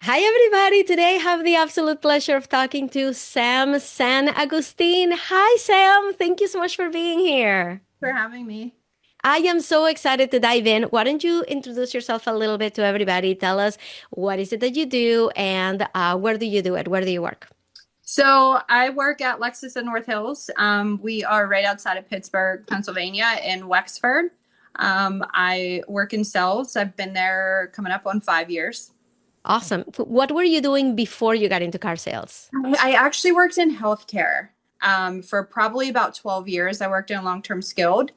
Hi, everybody. Today I have the absolute pleasure of talking to Sam San Agustin. Hi, Sam. Thank you so much for being here. For having me. I am so excited to dive in. Why don't you introduce yourself a little bit to everybody? Tell us what is it that you do and where do you do it? Where do you work? So I work at Lexus in North Hills. We are right outside of Pittsburgh, Pennsylvania, in Wexford. I work in sales. I've been there coming up on 5 years. Awesome. What were you doing before you got into car sales? I actually worked in healthcare for probably about 12 years. I worked in long-term skilled.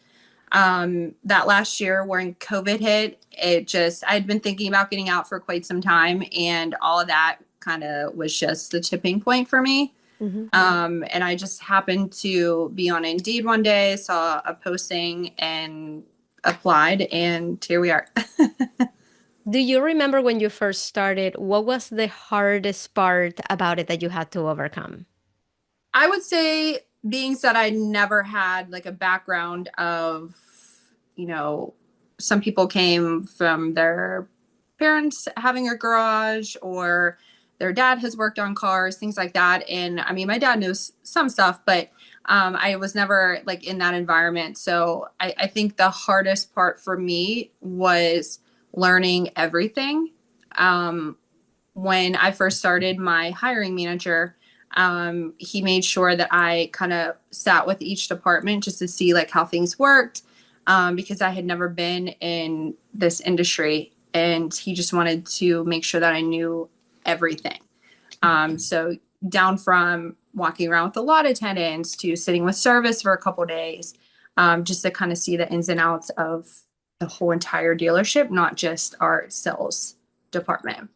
That last year when COVID hit, I'd been thinking about getting out for quite some time, and all of that kind of was just the tipping point for me. Mhm. And I just happened to be on Indeed one day, saw a posting and applied, and here we are. Do you remember when you first started? What was the hardest part about it that you had to overcome? I would say, being said, I never had like a background of, you know, some people came from their parents having a garage, or their dad has worked on cars, things like that. And I mean, my dad knows some stuff, but I was never like in that environment. So I think the hardest part for me was learning everything. Um, when I first started, my hiring manager, he made sure that I kind of sat with each department just to see like how things worked, because I had never been in this industry, and he just wanted to make sure that I knew everything. So down from walking around with a lot of attendants to sitting with service for a couple days, just to kind of see the ins and outs of the whole entire dealership, not just our sales department.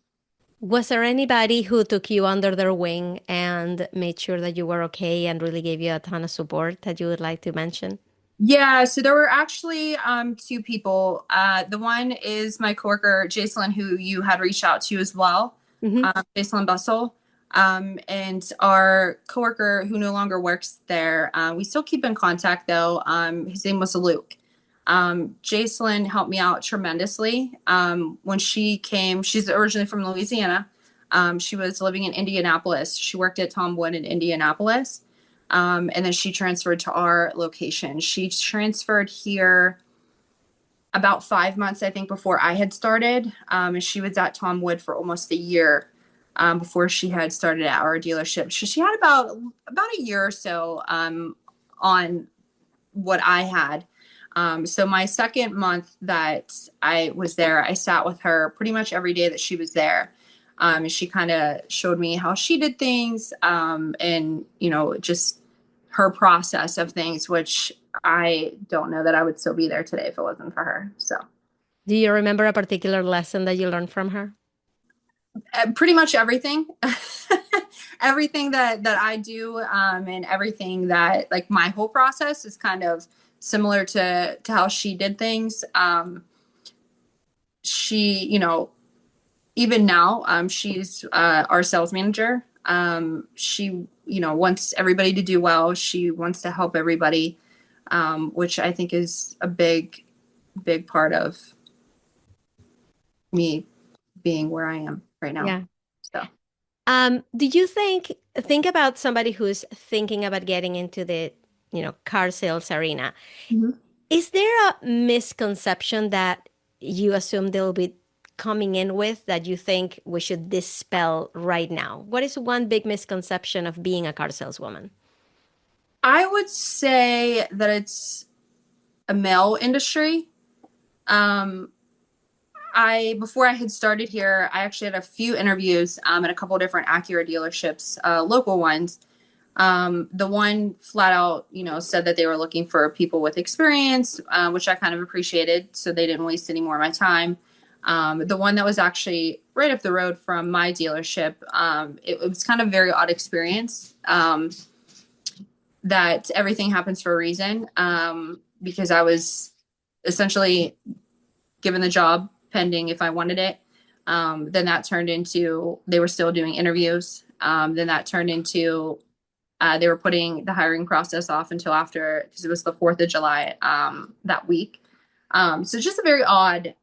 Was there anybody who took you under their wing and made sure that you were okay and really gave you a ton of support that you would like to mention? Yeah, so there were actually two people. The one is my coworker, Jacelyn, who you had reached out to as well, Hmm. Jacelyn Bustle. And our coworker who no longer works there, we still keep in contact though. His name was Luke. Jacelyn helped me out tremendously. When she came, she's originally from Louisiana. She was living in Indianapolis. She worked at Tom Wood in Indianapolis. And then she transferred to our location. She transferred here about 5 months, I think, before I had started. And she was at Tom Wood for almost a year, before she had started at our dealership. She had about a year or so on what I had. So my second month that I was there, I sat with her pretty much every day that she was there. And she kind of showed me how she did things, and just her process of things, which I don't know that I would still be there today if it wasn't for her. So Do you remember a particular lesson that you learned from her? pretty much everything. Everything that I do, and everything that, like, my whole process is kind of similar to how she did things. She, even now, she's our sales manager. She, wants everybody to do well. She wants to help everybody, which I think is a big part of me being where I am right now. Yeah. So. Do you think about somebody who's thinking about getting into the, car sales arena? Mhm. Is there a misconception that you assume they'll be coming in with that you think we should dispel right now? What is one big misconception of being a car saleswoman? I would say that it's a male industry. Um, I Before I had started here, I actually had a few interviews at a couple different Acura dealerships, local ones. The one flat out, said that they were looking for people with experience, which I kind of appreciated, so they didn't waste any more of my time. The one that was actually right up the road from my dealership, it was kind of a very odd experience. That everything happens for a reason, because I was essentially given the job pending if I wanted it. Then that turned into they were still doing interviews. Then that turned into they were putting the hiring process off until after, because it was the 4th of July that week. So just a very odd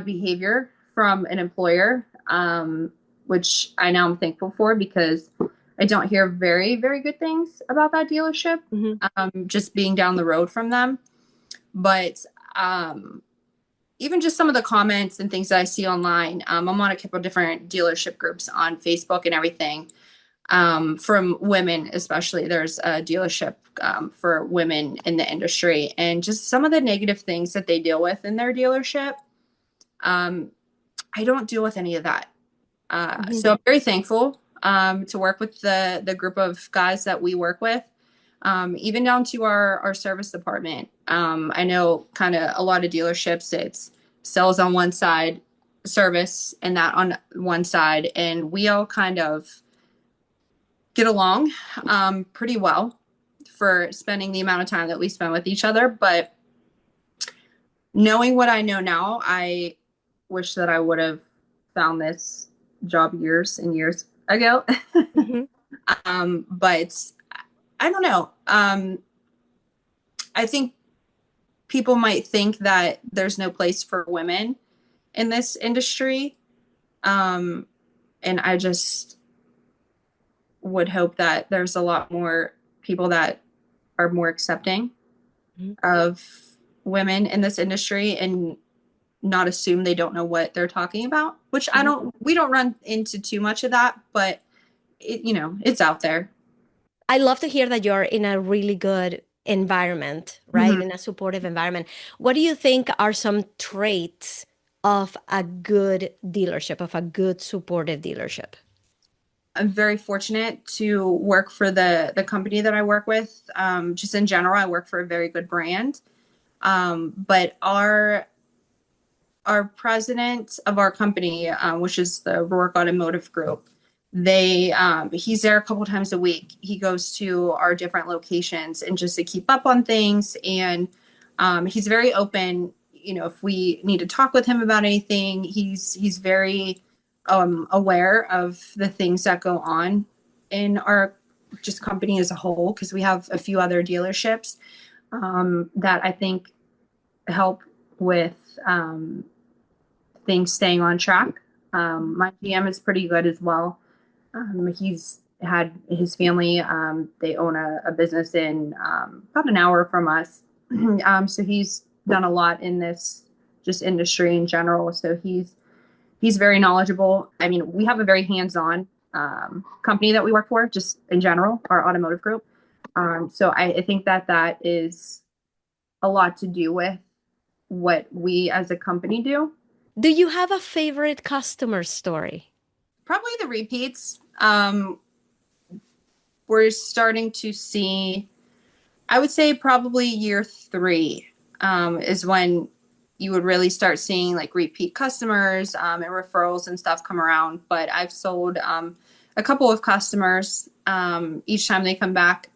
behavior from an employer. which I now am thankful for because I don't hear very, very good things about that dealership, just being down the road from them. But even just some of the comments and things that I see online, I'm on a couple of different dealership groups on Facebook and everything. From women, especially, there's a dealership for women in the industry, and just some of the negative things that they deal with in their dealership. I don't deal with any of that. So I'm very thankful to work with the group of guys that we work with, even down to our service department. I know kind of a lot of dealerships, it's sales on one side, service and that on one side, and we all kind of get along pretty well for spending the amount of time that we spend with each other. But knowing what I know now, I wish that I would have found this job years and years ago. But I don't know. I think people might think that there's no place for women in this industry. And I just would hope that there's a lot more people that are more accepting of women in this industry and not assume they don't know what they're talking about, which we don't run into too much of that, but it's out there. I love to hear that you're in a really good environment, right? In a supportive environment. What do you think are some traits of a good dealership, of a good supportive dealership? I'm very fortunate to work for the company that I work with. Just in general, I work for a very good brand. But our president of our company, which is the Rourke Automotive Group, he's there a couple times a week. He goes to our different locations and just to keep up on things. And he's very open. If we need to talk with him about anything, he's very aware of the things that go on in our just company as a whole, because we have a few other dealerships that I think help with things staying on track. My GM is pretty good as well. He's had his family, they own a business in about an hour from us. So he's done a lot in this just industry in general. So he's very knowledgeable. I mean, we have a very hands-on company that we work for, just in general, our automotive group. So I think that is a lot to do with what we as a company do. Do you have a favorite customer story? Probably the repeats. We're starting to see, I would say probably year 3 is when you would really start seeing like repeat customers and referrals and stuff come around. But I've sold a couple of customers each time they come back.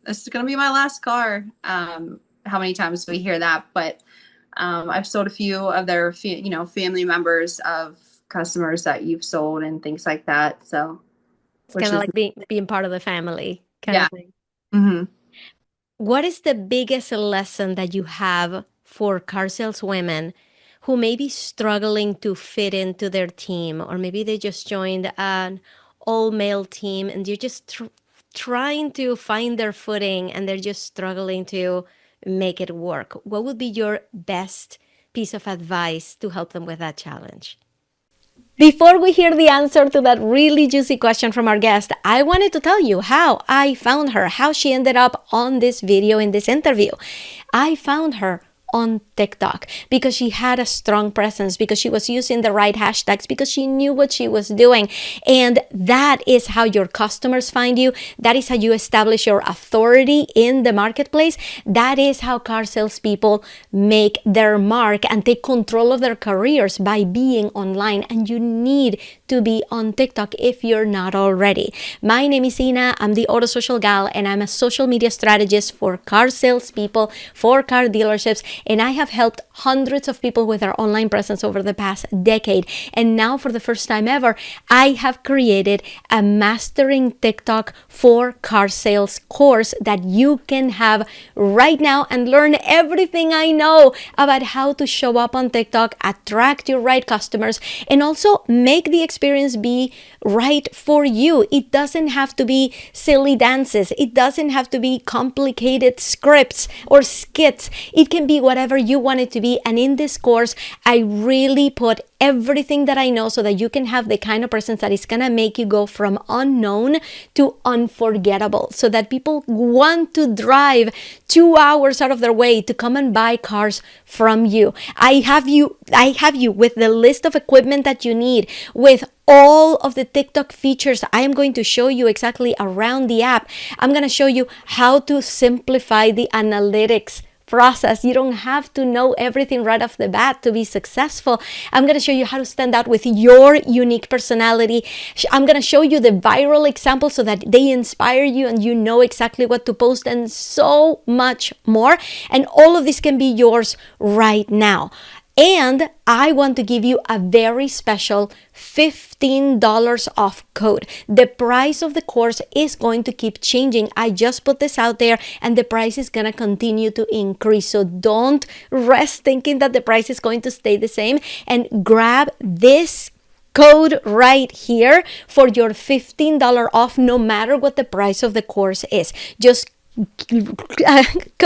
This is going to be my last car. How many times we hear that? But I've sold a few of their, family members of customers that you've sold and things like that. So it's kind of like being part of the family kind of thing. Mm-hmm. What is the biggest lesson that you have for car sales women who may be struggling to fit into their team, or maybe they just joined an all-male team and they're just trying to find their footing and they're just struggling to make it work? What would be your best piece of advice to help them with that challenge? Before we hear the answer to that really juicy question from our guest, I wanted to tell you how I found her, how she ended up on this video in this interview. I found her on TikTok because she had a strong presence, because she was using the right hashtags, because she knew what she was doing. And that is how your customers find you. That is how you establish your authority in the marketplace. That is how car salespeople make their mark and take control of their careers, by being online. And you need to be on TikTok if you're not already. My name is Ina. I'm the AutoSocialGal, and I'm a social media strategist for car salespeople, for car dealerships. And I have helped hundreds of people with their online presence over the past decade. And now, for the first time ever, I have created a Mastering TikTok for Car Sales course that you can have right now and learn everything I know about how to show up on TikTok, attract your right customers, and also make the experience be right for you. It doesn't have to be silly dances. It doesn't have to be complicated scripts or skits. It can be whatever you want it to be. And in this course, I really put everything that I know so that you can have the kind of person that is gonna make you go from unknown to unforgettable, so that people want to drive 2 hours out of their way to come and buy cars from you. I have you with the list of equipment that you need, with all of the TikTok features. I am going to show you exactly around the app. I'm going to show you how to simplify the analytics process. You don't have to know everything right off the bat to be successful. I'm going to show you how to stand out with your unique personality. I'm going to show you the viral examples so that they inspire you and you know exactly what to post, and so much more. And all of this can be yours right now. And I want to give you a very special $15 off code. The price of the course is going to keep changing. I just put this out there and the price is going to continue to increase. So don't rest thinking that the price is going to stay the same, and grab this code right here for your $15 off, no matter what the price of the course is. Just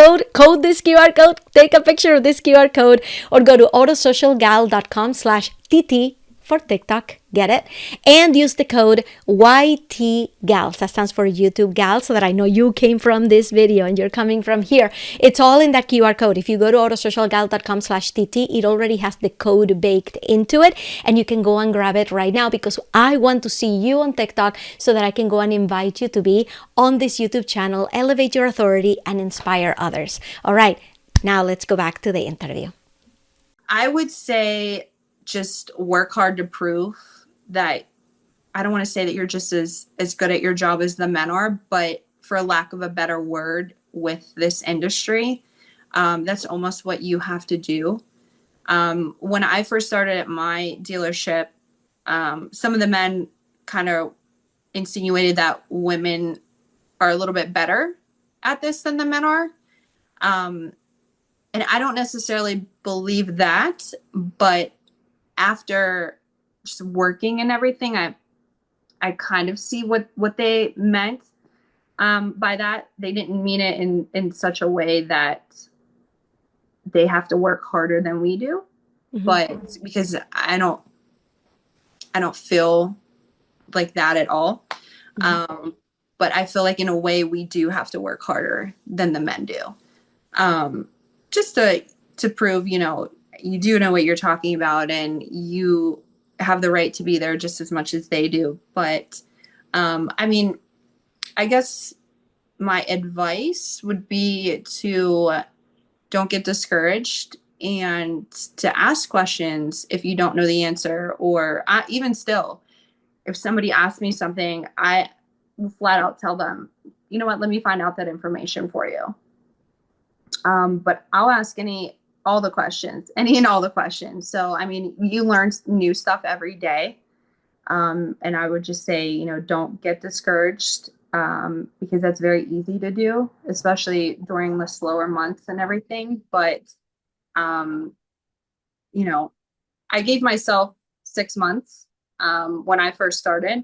code this QR code, take a picture of this QR code, or go to autosocialgal.com/TT for TikTok, get it? And use the code YTGals, that stands for YouTube Gals, so that I know you came from this video and you're coming from here. It's all in that QR code. If you go to autosocialgal.com/TT, it already has the code baked into it, and you can go and grab it right now, because I want to see you on TikTok so that I can go and invite you to be on this YouTube channel, elevate your authority, and inspire others. All right, now let's go back to the interview. I would say just work hard to prove that. I don't want to say that you're just as good at your job as the men are, but for lack of a better word, with this industry, that's almost what you have to do. When I first started at my dealership, some of the men kind of insinuated that women are a little bit better at this than the men are. And I don't necessarily believe that, but after just working and everything, I kind of see what they meant by that. They didn't mean it in such a way that they have to work harder than we do, but because I don't feel like that at all. But I feel like in a way we do have to work harder than the men do, just to prove, you do know what you're talking about, and you have the right to be there just as much as they do. But I mean, I guess my advice would be to don't get discouraged and to ask questions if you don't know the answer, or even still, if somebody asks me something, I will flat out tell them, you know what, let me find out that information for you. But I'll ask any and all the questions. So, I mean, you learn new stuff every day. And I would just say, don't get discouraged, because that's very easy to do, especially during the slower months and everything. But, I gave myself 6 months when I first started,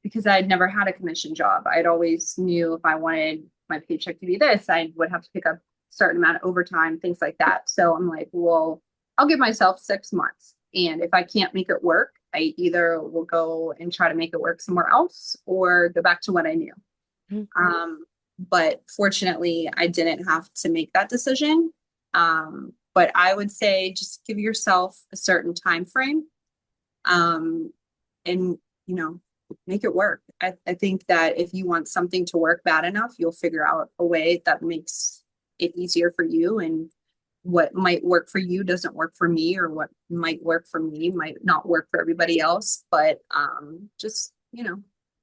because I'd never had a commission job. I'd always knew if I wanted my paycheck to be this, I would have to pick up a certain amount of overtime, things like that. So I'm like, well, I'll give myself 6 months. And if I can't make it work, I either will go and try to make it work somewhere else or go back to what I knew. But fortunately, I didn't have to make that decision. But I would say just give yourself a certain time frame, and, make it work. I think that if you want something to work bad enough, you'll figure out a way that makes it easier for you, and what might work for you doesn't work for me, or what might work for me might not work for everybody else. But just,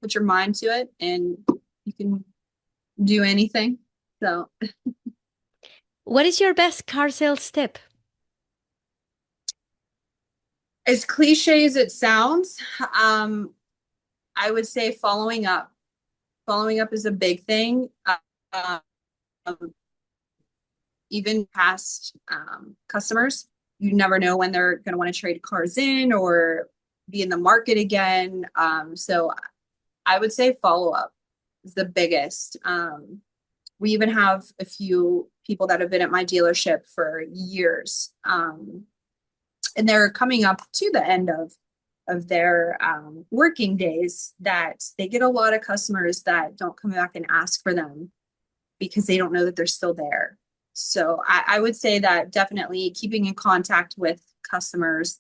put your mind to it and you can do anything. So what is your best car sales tip? As cliche as it sounds, I would say following up. Following up is a big thing. Even past customers, you never know when they're going to want to trade cars in, or be in the market again. So I would say follow up is the biggest. We even have a few people that have been at my dealership for years. And they're coming up to the end of their working days that they get a lot of customers that don't come back and ask for them because they don't know that they're still there. So I would say that definitely keeping in contact with customers,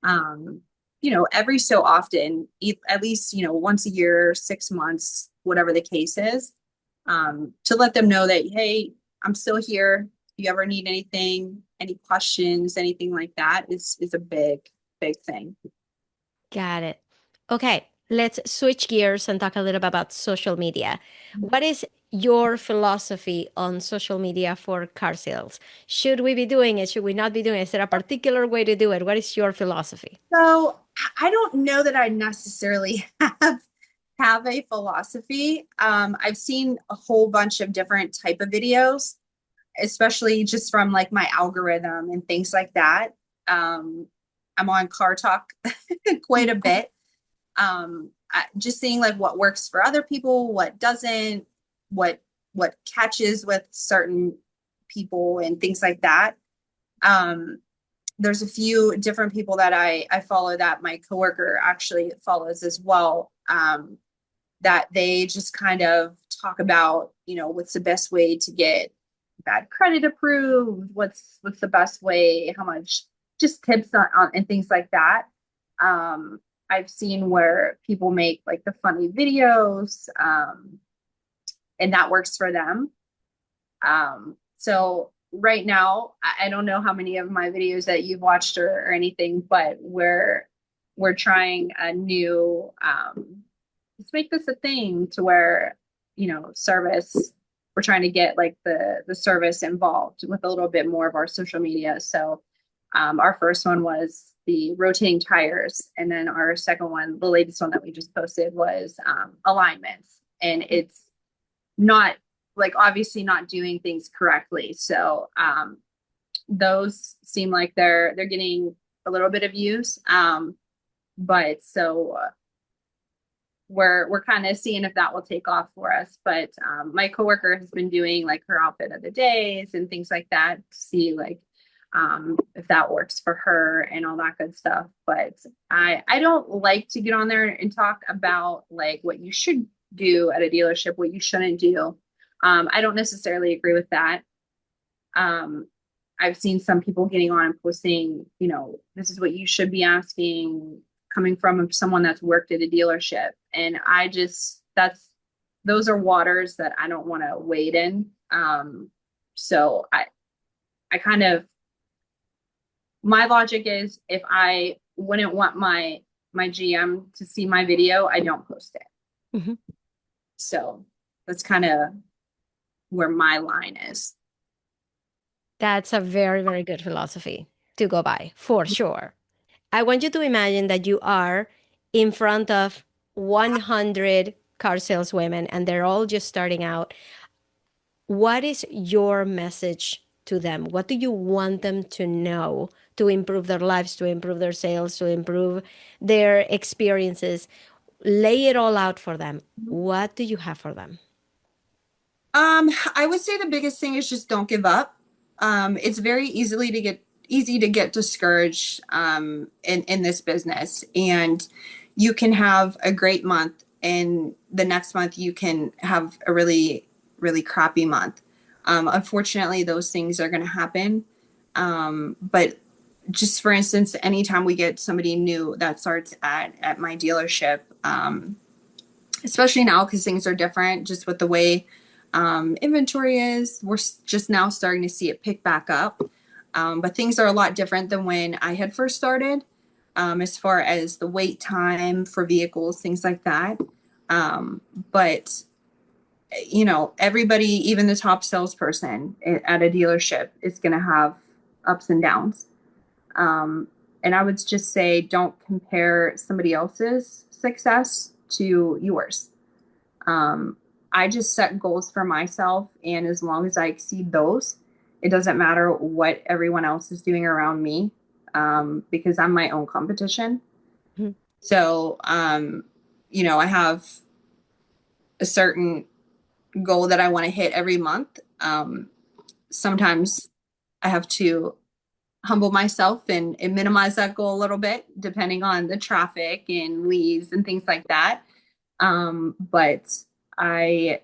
every so often, at least, once a year, 6 months, whatever the case is, to let them know that, hey, I'm still here. If you ever need anything, any questions, anything like that is a big, big thing. Got it. Okay, let's switch gears and talk a little bit about social media. What is your philosophy on social media for car sales? Should we be doing it? Should we not be doing it? Is there a particular way to do it? What is your philosophy? So I don't know that I necessarily have a philosophy. I've seen a whole bunch of different type of videos, especially just from like my algorithm and things like that. I'm on Car Talk quite a bit. Just seeing like what works for other people, what doesn't, what catches with certain people and things like that. There's a few different people that I follow that my coworker actually follows as well. That they just kind of talk about, what's the best way to get bad credit approved, what's the best way, how much, just tips on and things like that. I've seen where people make like the funny videos, and that works for them. So right now, I don't know how many of my videos that you've watched or anything, but we're trying a new, let's make this a thing to where, service, we're trying to get like the service involved with a little bit more of our social media. So our first one was the rotating tires. And then our second one, the latest one that we just posted was alignments. And it's not like obviously not doing things correctly. So those seem like they're getting a little bit of views. But so we're kind of seeing if that will take off for us. But my coworker has been doing like her outfit of the days and things like that to see like if that works for her and all that good stuff. But I don't like to get on there and talk about like what you should do at a dealership, what you shouldn't do. I don't necessarily agree with that. I've seen some people getting on and posting, this is what you should be asking coming from someone that's worked at a dealership. And those are waters that I don't want to wade in. So I kind of, my logic is if I wouldn't want my GM to see my video, I don't post it. Mm-hmm. So that's kind of where my line is. That's a very, very good philosophy to go by, for sure. I want you to imagine that you are in front of 100 car saleswomen and they're all just starting out. What is your message to them? What do you want them to know to improve their lives, to improve their sales, to improve their experiences? Lay it all out for them. What do you have for them? I would say the biggest thing is just don't give up. It's very easy to get discouraged in this business, and you can have a great month and the next month you can have a really, really crappy month. Unfortunately, those things are going to happen. But just for instance, anytime we get somebody new that starts at my dealership, especially now because things are different, just with the way inventory is, we're just now starting to see it pick back up. But things are a lot different than when I had first started, as far as the wait time for vehicles, things like that. But everybody, even the top salesperson at a dealership, is going to have ups and downs. And I would just say, don't compare somebody else's success to yours. I just set goals for myself, and as long as I exceed those, it doesn't matter what everyone else is doing around me, because I'm my own competition. So, I have a certain goal that I want to hit every month. Sometimes I have to humble myself and minimize that goal a little bit, depending on the traffic and leads and things like that. But I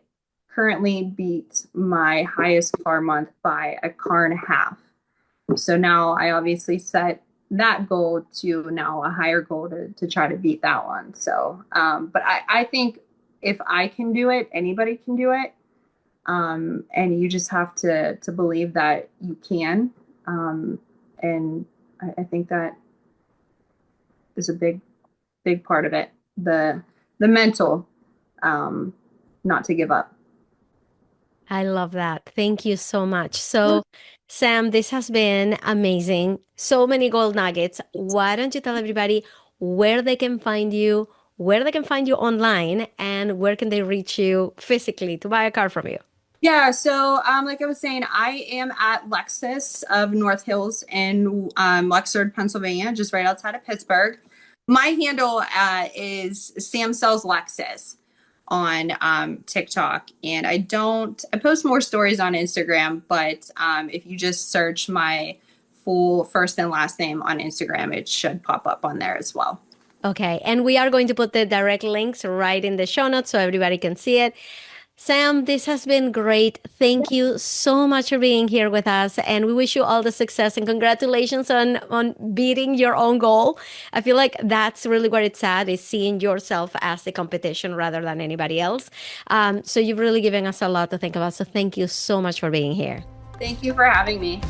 currently beat my highest car month by a car and a half. So now I obviously set that goal to now a higher goal to try to beat that one. So, but I think if I can do it, anybody can do it. And you just have to believe that you can. And I think that is a big part of it. The mental, not to give up. I love that. Thank you so much. So, Sam, this has been amazing. So many gold nuggets. Why don't you tell everybody where they can find you, where they can find you online, and where can they reach you physically to buy a car from you? Yeah, so like I was saying, I am at Lexus of North Hills in Lexington, Pennsylvania, just right outside of Pittsburgh. My handle is Sam Sells Lexus on TikTok, and I post more stories on Instagram, but if you just search my full first and last name on Instagram, it should pop up on there as well. Okay, and we are going to put the direct links right in the show notes so everybody can see it. Sam, this has been great. Thank you so much for being here with us, and we wish you all the success and congratulations on beating your own goal. I feel like that's really where it's at, is seeing yourself as the competition rather than anybody else. So you've really given us a lot to think about. So thank you so much for being here. Thank you for having me.